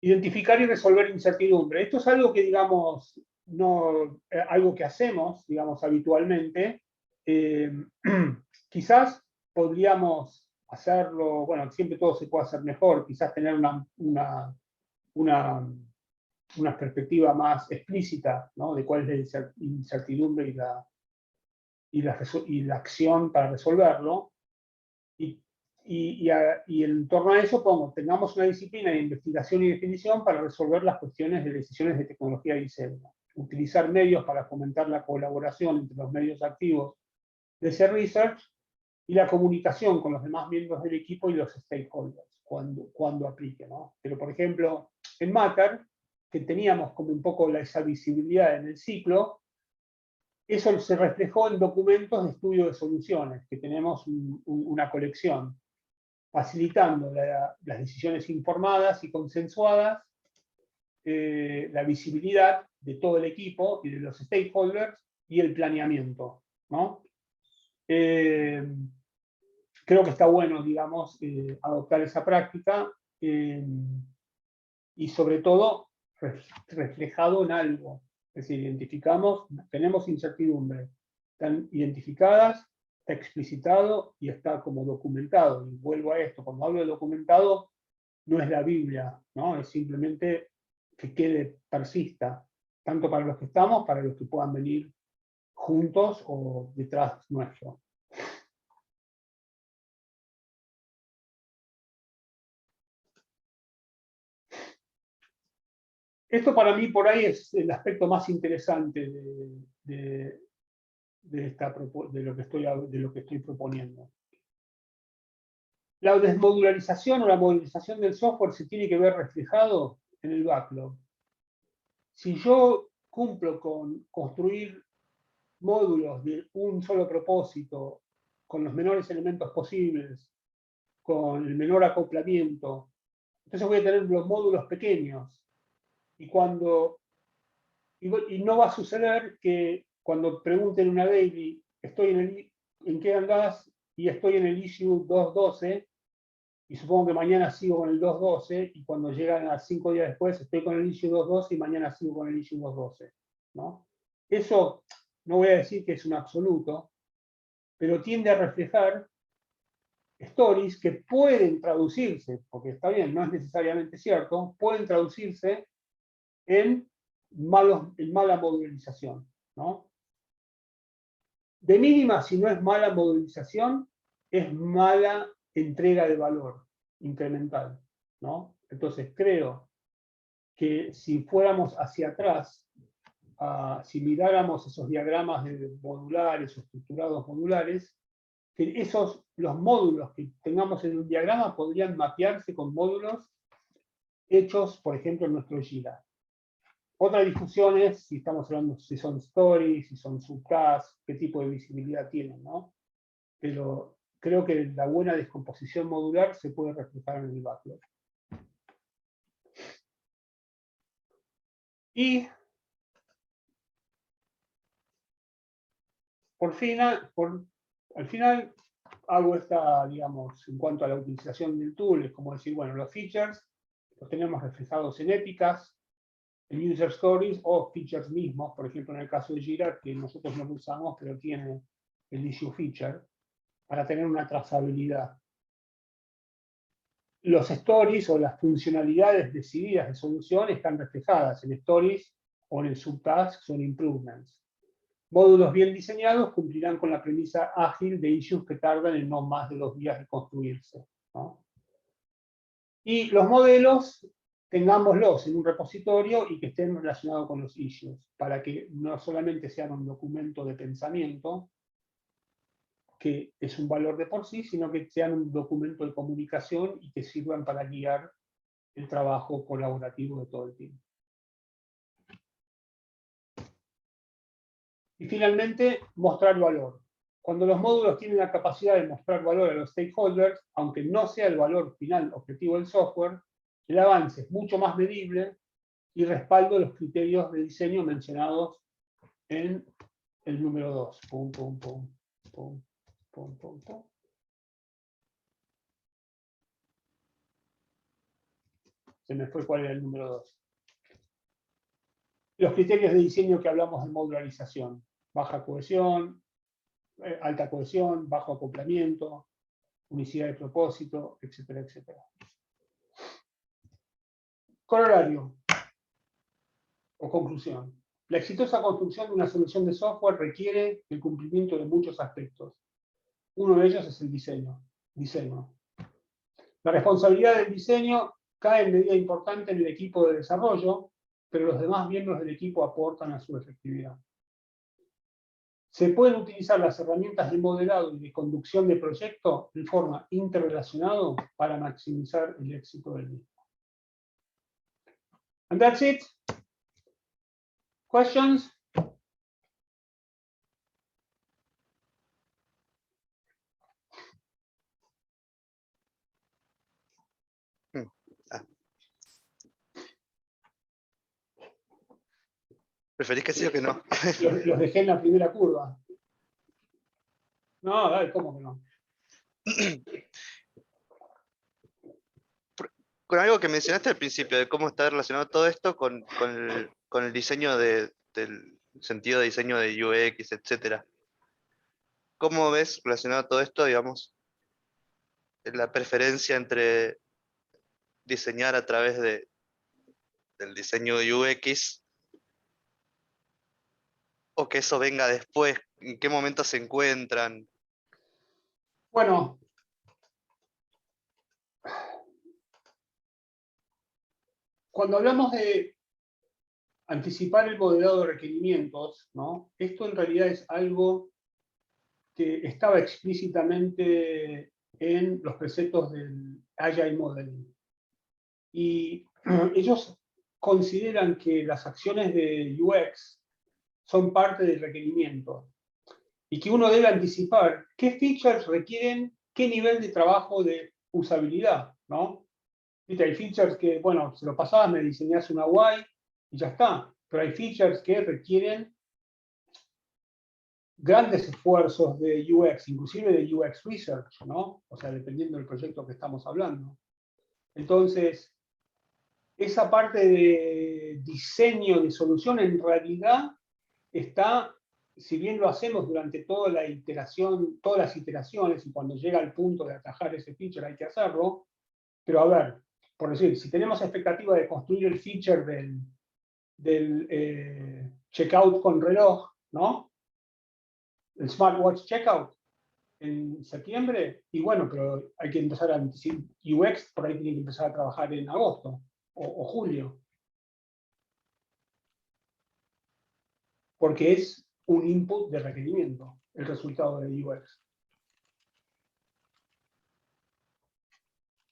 Identificar y resolver incertidumbre. Esto es algo que, digamos, no, algo que hacemos, digamos, habitualmente. Quizás podríamos hacerlo, bueno, siempre todo se puede hacer mejor, quizás tener una perspectiva más explícita, ¿no? De cuál es la incertidumbre y la acción para resolverlo. Y en torno a eso tengamos una disciplina de investigación y definición para resolver las cuestiones de decisiones de tecnología y diseño. Utilizar medios para fomentar la colaboración entre los medios activos de ese research y la comunicación con los demás miembros del equipo y los stakeholders cuando aplique, ¿no? Pero, por ejemplo, en Matter, que teníamos como un poco esa visibilidad en el ciclo, eso se reflejó en documentos de estudio de soluciones, que tenemos una colección, facilitando las decisiones informadas y consensuadas, la visibilidad de todo el equipo y de los stakeholders y el planeamiento, ¿no? Creo que está bueno, digamos, adoptar esa práctica y sobre todo reflejado en algo. Es decir, identificamos, tenemos incertidumbre, están identificadas, está explicitado y está como documentado. Y vuelvo a esto, cuando hablo de documentado, no es la Biblia, ¿no? Es simplemente que persista, tanto para los que estamos, para los que puedan venir juntos o detrás nuestro. Esto para mí por ahí es el aspecto más interesante de lo que estoy proponiendo. La desmodularización o la modularización del software se tiene que ver reflejado en el backlog. Si yo cumplo con construir módulos de un solo propósito, con los menores elementos posibles, con el menor acoplamiento, entonces voy a tener los módulos pequeños. Y no va a suceder que cuando pregunten una daily, ¿en qué andás? Y estoy en el issue 2.12, y supongo que mañana sigo con el 2.12, y cuando llegan a 5 días después estoy con el issue 2.12 y mañana sigo con el issue 2.12, ¿no? Eso no voy a decir que es un absoluto, pero tiende a reflejar stories que pueden traducirse, porque está bien, no es necesariamente cierto, pueden traducirse en mala modularización, ¿no? De mínima, si no es mala modularización, es mala entrega de valor incremental, ¿no? Entonces creo que si fuéramos hacia atrás, si miráramos esos diagramas de modulares o estructurados modulares, que los módulos que tengamos en un diagrama podrían mapearse con módulos hechos, por ejemplo, en nuestro Jira. Otra discusión es si estamos hablando si son stories, si son subtasks, qué tipo de visibilidad tienen, ¿no? Pero creo que la buena descomposición modular se puede reflejar en el backlog. Y al final hago esta, digamos, en cuanto a la utilización del tool, es como decir, bueno, los features los tenemos reflejados en épicas, en user stories o features mismos, por ejemplo, en el caso de Jira, que nosotros no lo usamos, pero tiene el issue feature, para tener una trazabilidad. Los stories o las funcionalidades decididas de solución están reflejadas en stories o en el subtask, son improvements. Módulos bien diseñados cumplirán con la premisa ágil de issues que tardan en no más de 2 días de construirse, ¿no? Y los modelos, tengámoslos en un repositorio y que estén relacionados con los issues, para que no solamente sean un documento de pensamiento, que es un valor de por sí, sino que sean un documento de comunicación y que sirvan para guiar el trabajo colaborativo de todo el team. Y finalmente, mostrar valor. Cuando los módulos tienen la capacidad de mostrar valor a los stakeholders, aunque no sea el valor final objetivo del software, el avance es mucho más medible y respaldo los criterios de diseño mencionados en el número 2. Pum, pum, pum, pum, pum, pum, pum. Se me fue cuál era el número 2. Los criterios de diseño que hablamos de modularización. Baja cohesión, alta cohesión, bajo acoplamiento, unicidad de propósito, etcétera, etcétera. Corolario o conclusión. La exitosa construcción de una solución de software requiere el cumplimiento de muchos aspectos. Uno de ellos es el diseño. La responsabilidad del diseño cae en medida importante en el equipo de desarrollo, pero los demás miembros del equipo aportan a su efectividad. Se pueden utilizar las herramientas de modelado y de conducción de proyecto de forma interrelacionada para maximizar el éxito del mismo. And that's it. Questions? ¿Preferís que sí o que no? Los dejé en la primera curva. No, dale, ¿cómo que no? Con algo que mencionaste al principio, de cómo está relacionado todo esto con el diseño del sentido de diseño de UX, etc. ¿Cómo ves relacionado todo esto, digamos, la preferencia entre diseñar a través del diseño de UX o que eso venga después? ¿En qué momento se encuentran? Bueno, cuando hablamos de anticipar el modelado de requerimientos, ¿no? Esto en realidad es algo que estaba explícitamente en los preceptos del Agile Modeling. Y ellos consideran que las acciones de UX son parte del requerimiento y que uno debe anticipar qué features requieren qué nivel de trabajo de usabilidad, ¿no? ¿Viste? Hay features que, bueno, se lo pasabas, me diseñás una UI y ya está, pero hay features que requieren grandes esfuerzos de UX, inclusive de UX Research, ¿no? O sea, dependiendo del proyecto que estamos hablando. Entonces, esa parte de diseño de solución en realidad está, si bien lo hacemos durante toda la iteración, todas las iteraciones, y cuando llega el punto de atajar ese feature hay que hacerlo, pero a ver, por decir, si tenemos expectativa de construir el feature del checkout con reloj, ¿no? El smartwatch checkout en septiembre, y bueno, pero hay que empezar a anticipar, UX por ahí tiene que empezar a trabajar en agosto o julio. Porque es un input de requerimiento, el resultado de UX.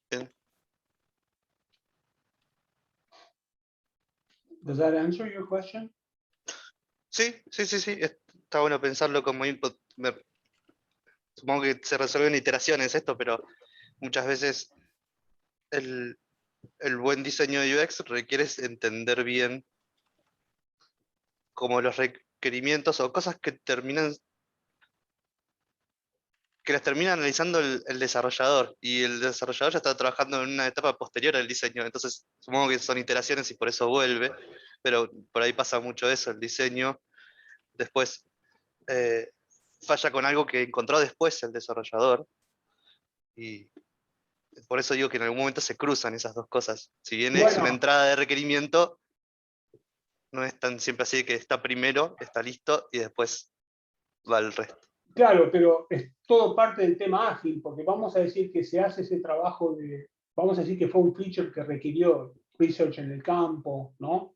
Bien. Does that answer your question? Sí. Está bueno pensarlo como input. supongo que se resuelven iteraciones esto, pero muchas veces el buen diseño de UX requiere entender bien como los requerimientos o cosas que las termina analizando el desarrollador, y el desarrollador ya está trabajando en una etapa posterior al diseño, entonces supongo que son iteraciones y por eso vuelve, pero por ahí pasa mucho eso, el diseño después falla con algo que encontró después el desarrollador, y por eso digo que en algún momento se cruzan esas dos cosas. Si bien es una Bueno, entrada de requerimiento, no es tan siempre así que está primero, está listo, y después va el resto. claro, pero es todo parte del tema ágil, porque vamos a decir que se hace ese trabajo vamos a decir que fue un feature que requirió research en el campo, ¿no?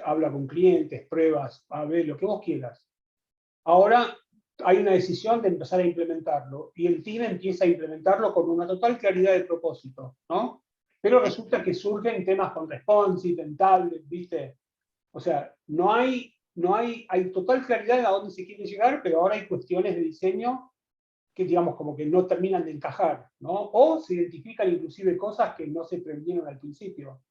Habla con clientes, pruebas, a ver, lo que vos quieras. Ahora hay una decisión de empezar a implementarlo y el team empieza a implementarlo con una total claridad de propósito, ¿no? Pero resulta que surgen temas con responsive, en tablet, ¿viste? O sea, hay total claridad de a dónde se quiere llegar, pero ahora hay cuestiones de diseño que, digamos, como que no terminan de encajar, ¿no? O se identifican inclusive cosas que no se previeron al principio.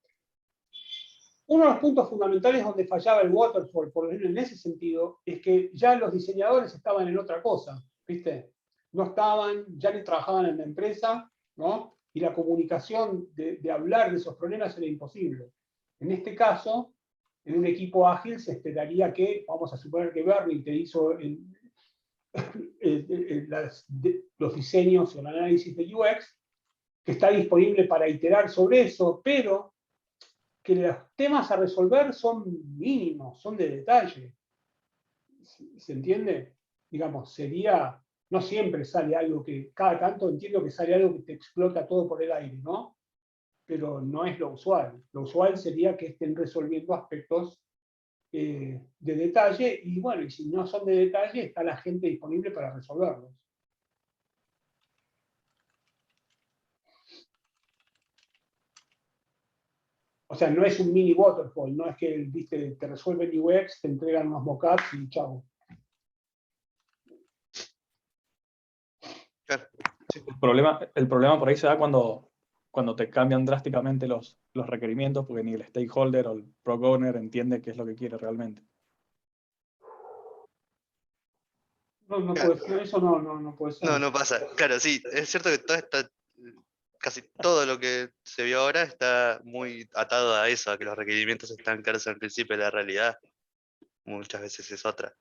Uno de los puntos fundamentales donde fallaba el waterfall, por ejemplo, en ese sentido, es que ya los diseñadores estaban en otra cosa, ¿viste? No estaban, ya ni trabajaban en la empresa, ¿no? Y la comunicación de hablar de esos problemas era imposible. En este caso, en un equipo ágil se esperaría que, vamos a suponer que Bernie te hizo los diseños o el análisis de UX, que está disponible para iterar sobre eso, pero que los temas a resolver son mínimos, son de detalle. ¿Se entiende? Digamos, sería, no siempre sale algo que, cada tanto entiendo que sale algo que te explota todo por el aire, ¿no? Pero no es lo usual. Lo usual sería que estén resolviendo aspectos de detalle, y bueno, y si no son de detalle, está la gente disponible para resolverlos. O sea, no es un mini waterfall, no es que, viste, te resuelven UX, te entregan unos mockups y chao. Claro. El problema por ahí se da cuando te cambian drásticamente los requerimientos, porque ni el stakeholder o el product owner entiende qué es lo que quiere realmente. No Claro. puede ser, eso no puede ser. No, no pasa. Claro, sí, es cierto que casi todo lo que se vio ahora está muy atado a eso, a que los requerimientos están claros al principio, y la realidad muchas veces es otra,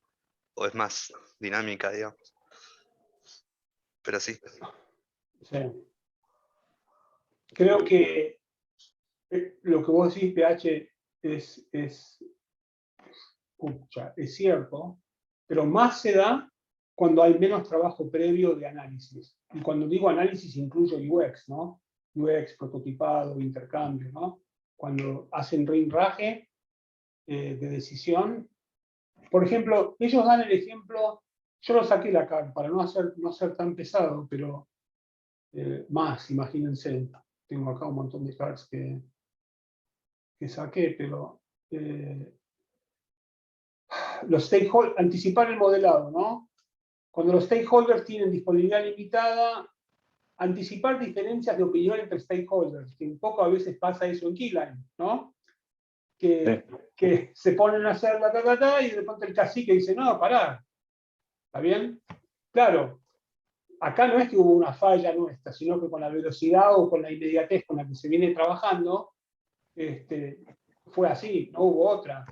o es más dinámica, digamos. Pero sí. Sí. Creo que lo que vos decís, PH, es cierto, pero más se da cuando hay menos trabajo previo de análisis. Y cuando digo análisis incluyo UX, ¿no? UX, prototipado, intercambio, ¿no? Cuando hacen rinraje de decisión. Por ejemplo, ellos dan el ejemplo, yo lo saqué la cara para no ser tan pesado, pero más, imagínense. Tengo acá un montón de cards que saqué, pero los stakeholders, anticipar el modelado, ¿no? Cuando los stakeholders tienen disponibilidad limitada, anticipar diferencias de opinión entre stakeholders, que un poco a veces pasa eso en Keyline, ¿no? Que se ponen a hacer y de pronto el cacique dice, no, pará, ¿está bien? Claro, acá no es que hubo una falla nuestra, sino que con la velocidad o con la inmediatez con la que se viene trabajando, fue así, no hubo otra.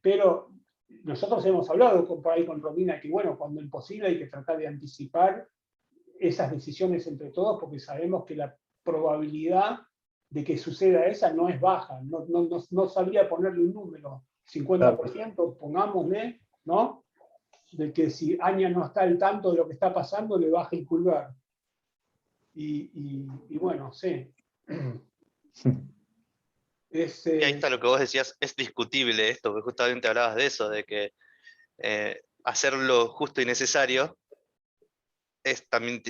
Pero nosotros hemos hablado por ahí con Romina que, bueno, cuando es posible hay que tratar de anticipar esas decisiones entre todos, porque sabemos que la probabilidad de que suceda esa no es baja. No sabría ponerle un número, 50%, pongámosle, ¿no? De que si Anya no está al tanto de lo que está pasando, le baja el pulgar. Y bueno, sí. Y ahí está lo que vos decías, es discutible esto, porque justamente hablabas de eso, de que hacer lo justo y necesario también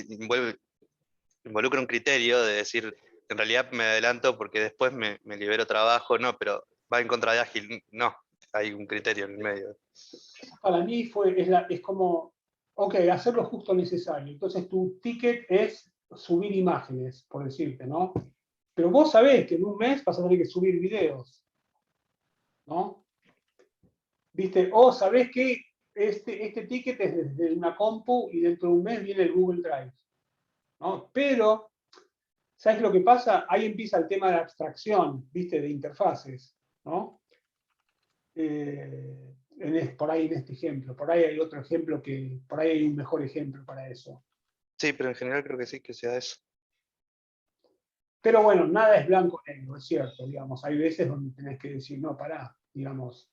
involucra un criterio de decir, en realidad me adelanto porque después me libero trabajo, no, pero va en contra de ágil, no, hay un criterio en el medio. Para mí es como ok, hacer lo justo necesario. Entonces tu ticket es subir imágenes, por decirte, ¿no? Pero vos sabés que en un mes vas a tener que subir videos, ¿no? ¿Viste? O sabés que este ticket es desde una compu y dentro de un mes viene el Google Drive, ¿no? Pero, ¿sabes lo que pasa? Ahí empieza el tema de abstracción, ¿viste? De interfaces, ¿no? Por ahí en este ejemplo. Por ahí hay otro ejemplo por ahí hay un mejor ejemplo para eso. Sí, pero en general creo que sí, que sea eso. Pero bueno, nada es blanco o negro, es cierto, digamos. Hay veces donde tenés que decir, no, pará, digamos,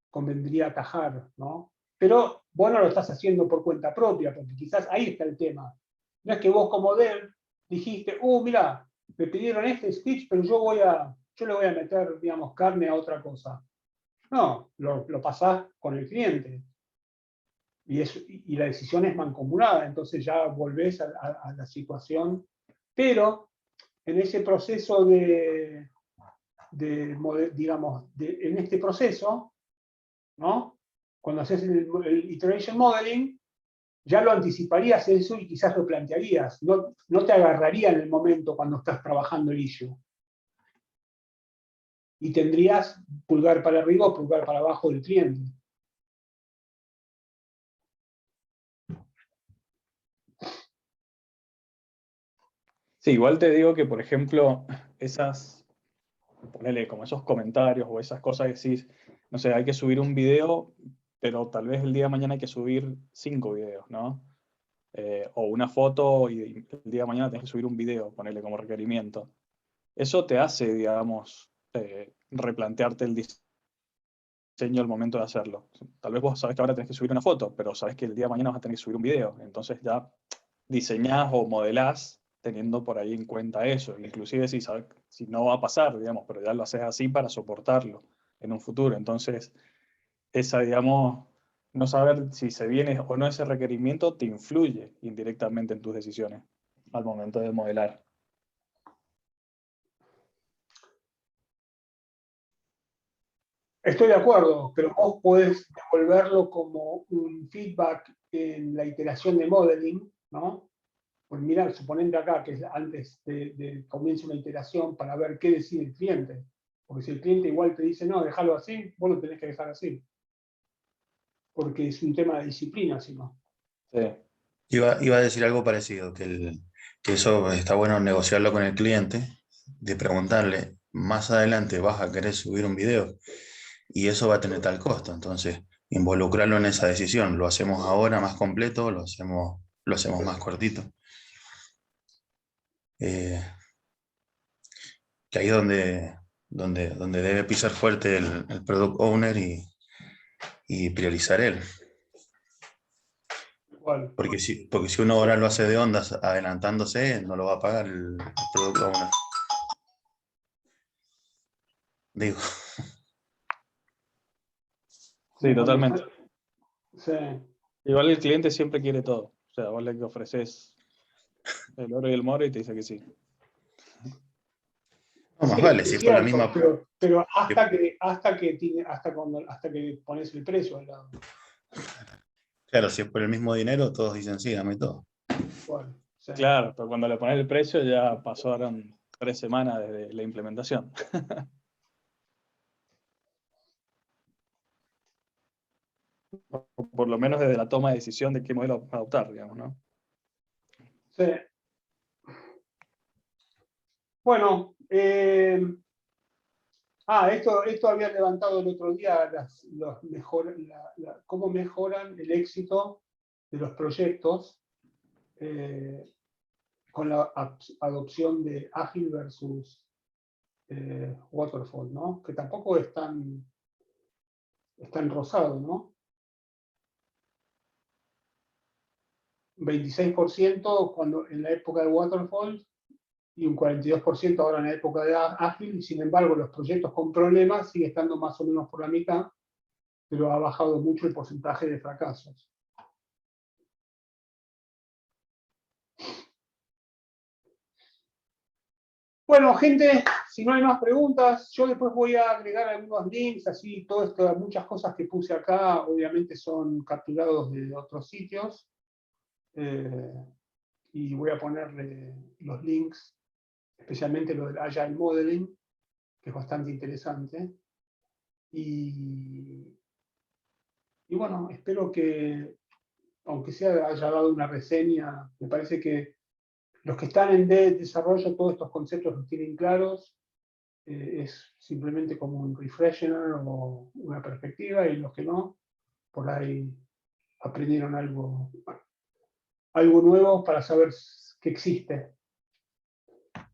convendría atajar, ¿no? Pero vos no lo estás haciendo por cuenta propia, porque quizás ahí está el tema. No es que vos como dev dijiste, mira, me pidieron este speech, pero yo le voy a meter, digamos, carne a otra cosa. No, lo pasás con el cliente. Y la decisión es mancomunada, entonces ya volvés a la situación. Pero en ese proceso en este proceso, ¿no? Cuando haces el iteration modeling, ya lo anticiparías eso y quizás lo plantearías. No te agarraría en el momento cuando estás trabajando el issue. Y tendrías pulgar para arriba o pulgar para abajo del cliente. Sí, igual te digo que, por ejemplo, ponele como esos comentarios o esas cosas que decís, no sé, hay que subir un video, pero tal vez el día de mañana hay que subir 5 videos, ¿no? O una foto y el día de mañana tenés que subir un video, ponerle como requerimiento. Eso te hace, digamos, replantearte el diseño al momento de hacerlo. Tal vez vos sabés que ahora tenés que subir una foto, pero sabés que el día de mañana vas a tener que subir un video. Entonces ya diseñás o modelás teniendo por ahí en cuenta eso. Inclusive si no va a pasar, digamos, pero ya lo haces así para soportarlo en un futuro. Entonces, digamos, no saber si se viene o no ese requerimiento te influye indirectamente en tus decisiones al momento de modelar. Estoy de acuerdo, pero vos podés devolverlo como un feedback en la iteración de modeling, ¿no? Pues mira, suponente acá que es antes de comience una iteración para ver qué decide el cliente. Porque si el cliente igual te dice, no, déjalo así, vos lo tenés que dejar así. Porque es un tema de disciplina, si no. Sí. Iba a decir algo parecido, que eso está bueno negociarlo con el cliente, de preguntarle, más adelante vas a querer subir un video y eso va a tener tal costo, entonces involucrarlo en esa decisión, lo hacemos ahora más completo, lo hacemos más cortito. Que ahí es donde debe pisar fuerte el product owner y priorizar él. Igual. Porque si uno ahora lo hace de ondas adelantándose, no lo va a pagar el product owner. Digo. Sí, totalmente. Sí. Igual el cliente siempre quiere todo. O sea, vos le ofreces el oro y el moro y te dice que sí. No, más Sí, vale, es si es por la cierto, misma. pero hasta que pones el precio al lado. Claro, si es por el mismo dinero, todos dicen sí, dame todo. Bueno, sí. Claro, pero cuando le pones el precio ya pasaron 3 semanas desde la implementación. O por lo menos desde la toma de decisión de qué modelo adoptar, digamos, ¿no? Sí. Bueno, esto había levantado el otro día cómo mejoran el éxito de los proyectos con la adopción de Agile versus Waterfall, ¿no? Que tampoco es tan rosado, ¿no? 26% cuando en la época de Waterfall y un 42% ahora en la época de Agile, y sin embargo los proyectos con problemas siguen estando más o menos por la mitad, pero ha bajado mucho el porcentaje de fracasos. Bueno, gente, si no hay más preguntas, yo después voy a agregar algunos links, así, todo esto, muchas cosas que puse acá, obviamente son capturados de otros sitios, Y voy a ponerle los links, especialmente lo del Agile Modeling, que es bastante interesante. Y bueno, espero que, aunque sea haya dado una reseña, me parece que los que están en desarrollo, todos estos conceptos los tienen claros. Es simplemente como un refresher o una perspectiva, y los que no, por ahí aprendieron algo nuevo para saber que existe.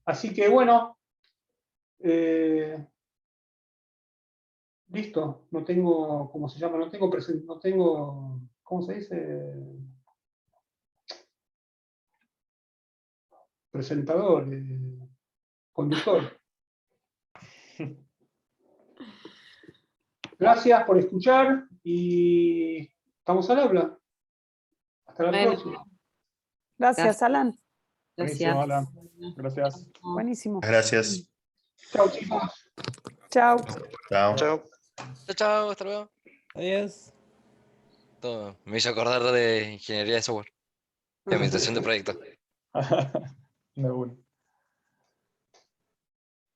Así que bueno, listo, no tengo, ¿cómo se llama? No tengo, ¿cómo se dice? Presentador, conductor. Gracias por escuchar y estamos al habla. Hasta la Bueno. próxima. Gracias, Alan. Buenísimo, Gracias. Alan. Gracias. Buenísimo. Gracias. Chao, chicos. Chao. Chao. Chao. Chao, chao, hasta luego. Adiós. Todo. Me hizo acordar de ingeniería de software, de administración de proyectos. De uno.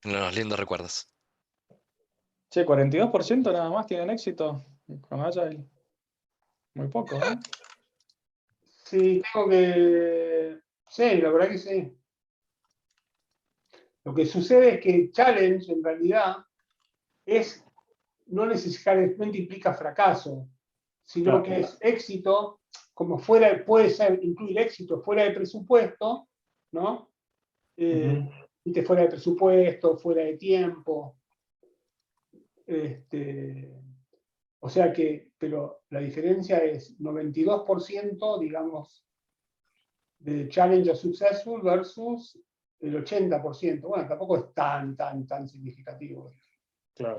Unos lindos recuerdos. Che, 42% nada más tienen éxito con Agile. Muy poco, ¿eh? Sí, tengo que... Sí, la verdad que sí. Lo que sucede es que challenge, en realidad, no necesariamente implica fracaso, sino Claro. que es éxito, como puede ser, incluir éxito fuera de presupuesto, ¿no? Viste, fuera de presupuesto, fuera de tiempo. O sea que, pero la diferencia es 92%, digamos, de challenge o successful versus el 80%. Bueno, tampoco es tan significativo.